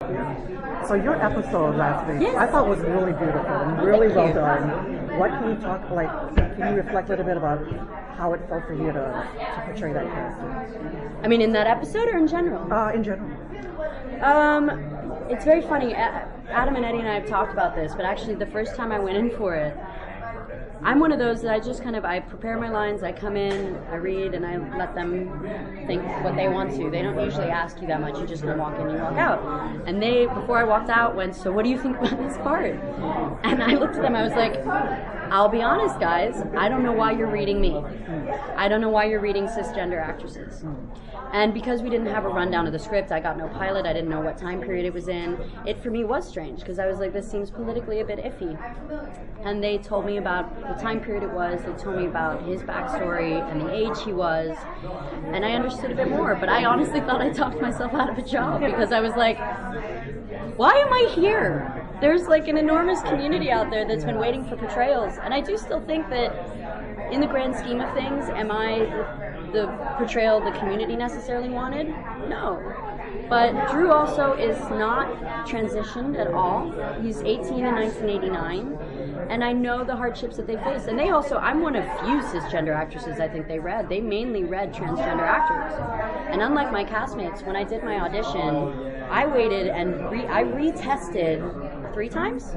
So your episode last week, Yes. I thought was really beautiful and really well done. What can you talk like? Can you reflect a little bit about how it felt for you to portray that character? I mean, in that episode or in general? In general. It's very funny. Adam and Eddie and I have talked about this, but actually the first time I went in for it, I'm one of those that I prepare my lines, I come in, I read, and I let them think what they want to. They don't usually ask you that much. You just kind of walk in and you walk out. And they, before I walked out, went, "So what do you think about this part?" And I looked at them, I was like, "I'll be honest, guys, I don't know why you're reading me. I don't know why you're reading cisgender actresses." And because we didn't have a rundown of the script, I got no pilot, I didn't know what time period it was in. It for me was strange, because I was like, this seems politically a bit iffy. And they told me about the time period it was, they told me about his backstory and the age he was, and I understood a bit more. But I honestly thought I talked myself out of a job, because I was like, why am I here? There's like an enormous community out there that's been waiting for portrayals, and I do still think that in the grand scheme of things, am I the portrayal the community necessarily wanted? No. But Drew also is not transitioned at all. He's 18 in 1989, and I know the hardships that they face. And they also, I'm one of few cisgender actresses I think they read. They mainly read transgender actors. And unlike my castmates, when I did my audition, I waited and I retested 3 times.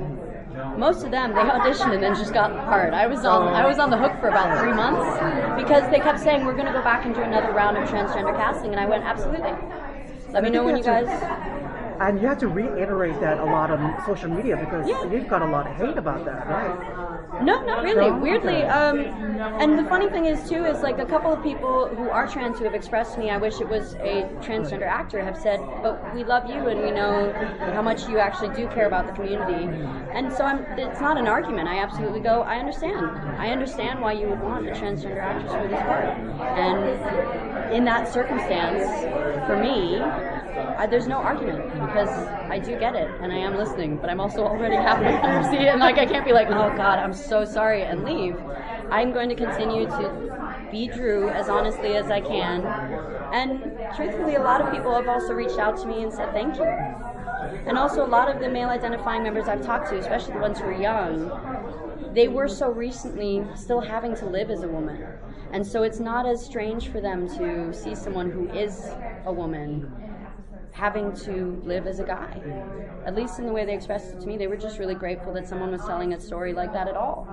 Most of them, they auditioned and then just got the part. I was on the hook for about 3 months because they kept saying, "We're going to go back and do another round of transgender casting," and I went, "Absolutely. Let me know when you guys..." And you had to reiterate that a lot on social media, because you've got a lot of hate about that, right? No, not really. No? Weirdly, Okay. and the funny thing is too, is like a couple of people who are trans who have expressed to me, I wish it was a transgender actor, have said, "But we love you and we know how much you actually do care about the community." And so it's not an argument. I absolutely go, I understand. I understand why you would want a transgender actress for this part. And in that circumstance, for me, there's no argument, because I do get it and I am listening, but I'm also already halfway through seeing it, and like I can't be like, "Oh God, I'm so sorry," and leave. I'm going to continue to be Drew as honestly as I can. And truthfully, a lot of people have also reached out to me and said thank you. And also a lot of the male identifying members I've talked to, especially the ones who are young, they were so recently still having to live as a woman. And so it's not as strange for them to see someone who is a woman having to live as a guy. At least in the way they expressed it to me, they were just really grateful that someone was telling a story like that at all.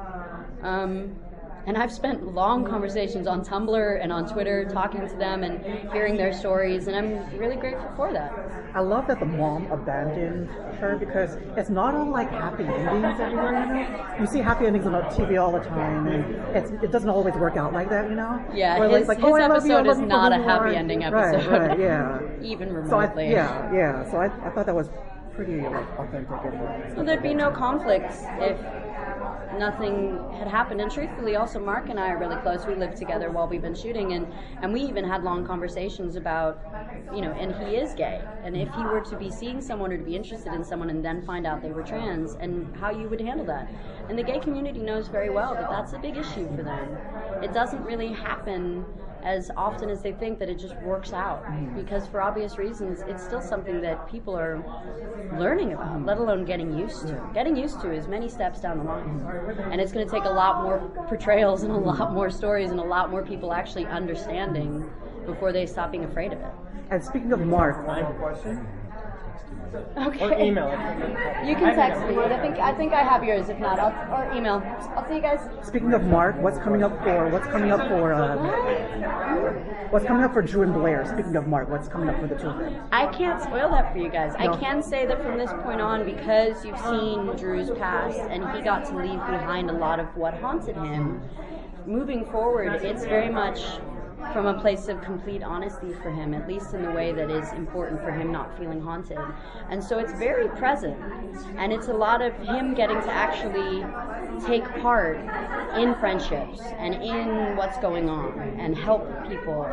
And I've spent long conversations on Tumblr and on Twitter talking to them and hearing their stories, and I'm really grateful for that. I love that the mom abandoned her, because it's not all like happy endings everywhere, you know? You see happy endings on TV all the time, and it doesn't always work out like that, you know? Yeah, where his I love episode you, is not a happy ending episode. Right, yeah. Even So remotely. So I thought that was pretty authentic. Well, there'd be no conflicts if nothing had happened. And truthfully, also Mark and I are really close. We lived together while we've been shooting, and we even had long conversations about, and he is gay, and if he were to be seeing someone or to be interested in someone and then find out they were trans, and how you would handle that. And the gay community knows very well that that's a big issue for them. It doesn't really happen as often as they think that it just works out, because for obvious reasons it's still something that people are learning about, let alone getting used to. Getting used to is many steps down the line, and it's going to take a lot more portrayals and a lot more stories and a lot more people actually understanding before they stop being afraid of it. And speaking of Mark, I have a question. Okay. Or email it. You can text me. I think I have yours. If not, or email. I'll see you guys. speaking of Mark, what's coming up for Drew and Blair? Speaking of Mark, what's coming up for the two of them? I can't spoil that for you guys. No. I can say that from this point on, because you've seen Drew's past and he got to leave behind a lot of what haunted him, moving forward, it's very much from a place of complete honesty for him, at least in the way that is important for him not feeling haunted. And so it's very present, and it's a lot of him getting to actually take part in friendships and in what's going on and help people.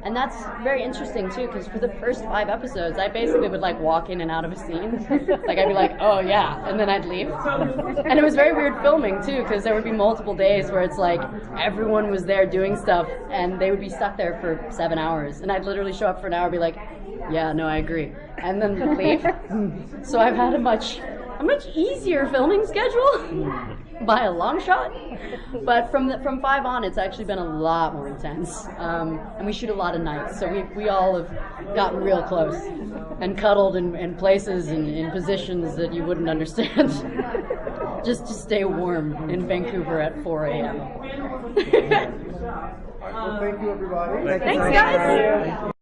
And that's very interesting too, because for the first 5 episodes, I basically would like walk in and out of a scene. Like I'd be like, "Oh yeah," and then I'd leave. And it was very weird filming too, because there would be multiple days where it's like everyone was there doing stuff, and they would be be stuck there for 7 hours, and I'd literally show up for an hour and be like, yeah, no, I agree, and then leave. So I've had a much easier filming schedule by a long shot, but from 5 on, it's actually been a lot more intense, and we shoot a lot of nights, so we all have gotten real close and cuddled in places and in positions that you wouldn't understand, just to stay warm in Vancouver at 4 a.m. Well, thank you, everybody. Thanks, guys.